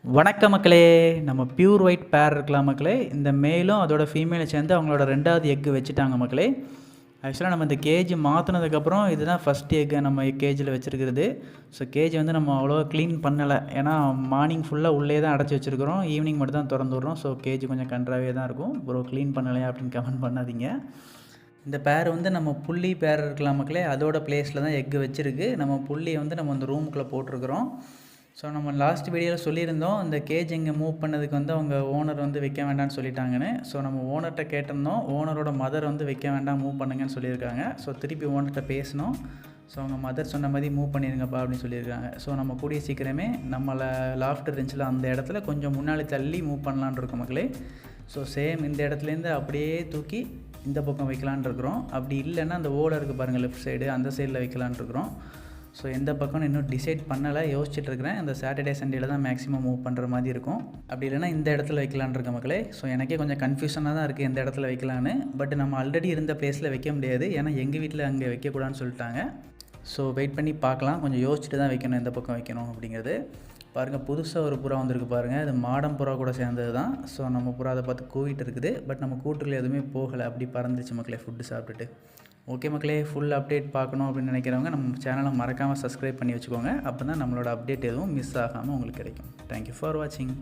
வணக்க மக்களே. நம்ம பியூர் ஒயிட் பேர் இருக்கலாம் மக்களே. இந்த மேலும் அதோட ஃபீமேலை சேர்ந்து அவங்களோட 2வது எக்கு வச்சுட்டாங்க மக்களே. ஆக்சுவலாக நம்ம இந்த கேஜ் மாற்றினதுக்கப்புறம் இதுதான் ஃபஸ்ட் எக்கை நம்ம கேஜில் வச்சுருக்கிறது. ஸோ கேஜ் வந்து நம்ம அவ்வளோவா க்ளீன் பண்ணலை, ஏன்னா மார்னிங் ஃபுல்லாக உள்ளே தான் அடைச்சி வச்சுருக்கிறோம், ஈவினிங் மட்டும் தான் திறந்து விட்றோம். ஸோ கேஜ் கொஞ்சம் கன்றாவே தான் இருக்கும். ப்ரோ க்ளீன் பண்ணலையா அப்படின்னு கமெண்ட் பண்ணாதீங்க. இந்த பேர் வந்து நம்ம புள்ளி பேர் இருக்கலாம் மக்களே, அதோட பிளேஸில் தான் எக்கு வச்சுருக்கு. நம்ம புள்ளியை வந்து நம்ம அந்த ரூமுக்குள்ளே போட்டிருக்கிறோம். ஸோ நம்ம லாஸ்ட் வீடியோவில் சொல்லியிருந்தோம், இந்த கேஜ் இங்கே மூவ் பண்ணதுக்கு வந்து அவங்க ஓனர் வந்து வைக்க வேண்டாம்னு சொல்லிட்டாங்கன்னு. ஸோ நம்ம ஓனர்கிட்ட கேட்டிருந்தோம், ஓனரோட மதர் வந்து வைக்க வேண்டாம், மூவ் பண்ணுங்கன்னு சொல்லியிருக்காங்க. ஸோ திருப்பி ஓனர்கிட்ட பேசினோம். ஸோ அவங்க மதர் சொன்ன மாதிரி மூவ் பண்ணிடுங்கப்பா அப்படின்னு சொல்லியிருக்காங்க. ஸோ நம்ம கூடிய சீக்கிரமே நம்மளை லாஃப்ட் இருந்துச்சுல அந்த இடத்துல கொஞ்சம் முன்னாடி தள்ளி மூவ் பண்ணலான் இருக்கோம் மக்களே. ஸோ சேம் இந்த இடத்துலேருந்து அப்படியே தூக்கி இந்த பக்கம் வைக்கலான் இருக்கிறோம். அப்படி இல்லைன்னா அந்த ஓலை இருக்குது பாருங்கள், லெஃப்ட் சைடு அந்த சைடில் வைக்கலான் இருக்கிறோம். ஸோ எந்த பக்கம்னு இன்னும் டிசைட் பண்ணலை, யோசிச்சுட்ருக்கிறேன். இந்த சாட்டர்டே சண்டேல தான் மேக்ஸிமம் மூவ் பண்ணுற மாதிரி இருக்கும். அப்படி இல்லைனா இந்த இடத்துல வைக்கலான் இருக்க மக்களே. ஸோ எனக்கே கொஞ்சம் கன்ஃபியூஷனாக தான் இருக்குது எந்த இடத்துல வைக்கலான்னு. பட் நம்ம ஆல்ரெடி இருந்த பிளேஸில் வைக்க முடியாது, ஏன்னா எங்கள் வீட்டில் அங்கே வைக்கக்கூடாதுன்னு சொல்லிட்டாங்க. ஸோ வெயிட் பண்ணி பார்க்கலாம், கொஞ்சம் யோசிச்சுட்டு தான் வைக்கணும் எந்த பக்கம் வைக்கணும் அப்படிங்கிறது. பாருங்கள், புதுசாக ஒரு புறா வந்திருக்கு பாருங்கள், இது மாடம் புறா கூட சேர்ந்தது தான். ஸோ நம்ம புறா அதை பார்த்து கூவிட்டு இருக்குது. பட் நம்ம கூட்டுக்குள்ளே எதுவுமே போகலை, அப்படி பறந்துச்சு மக்களே ஃபுட்டு சாப்பிட்டுட்டு. ஓகே மக்களே, ஃபுல் அப்டேட் பார்க்கணும் அப்படின்னு நினைக்கிறவங்க நம்ம சேனலை மறக்காமல் சப்ஸ்கிரைப் பண்ணி வச்சுக்கோங்க. அப்போ தான் நம்மளோட அப்டேட் எதுவும் மிஸ் ஆகாமல் உங்களுக்கு கிடைக்கும். தேங்க்யூ ஃபார் வாட்சிங்.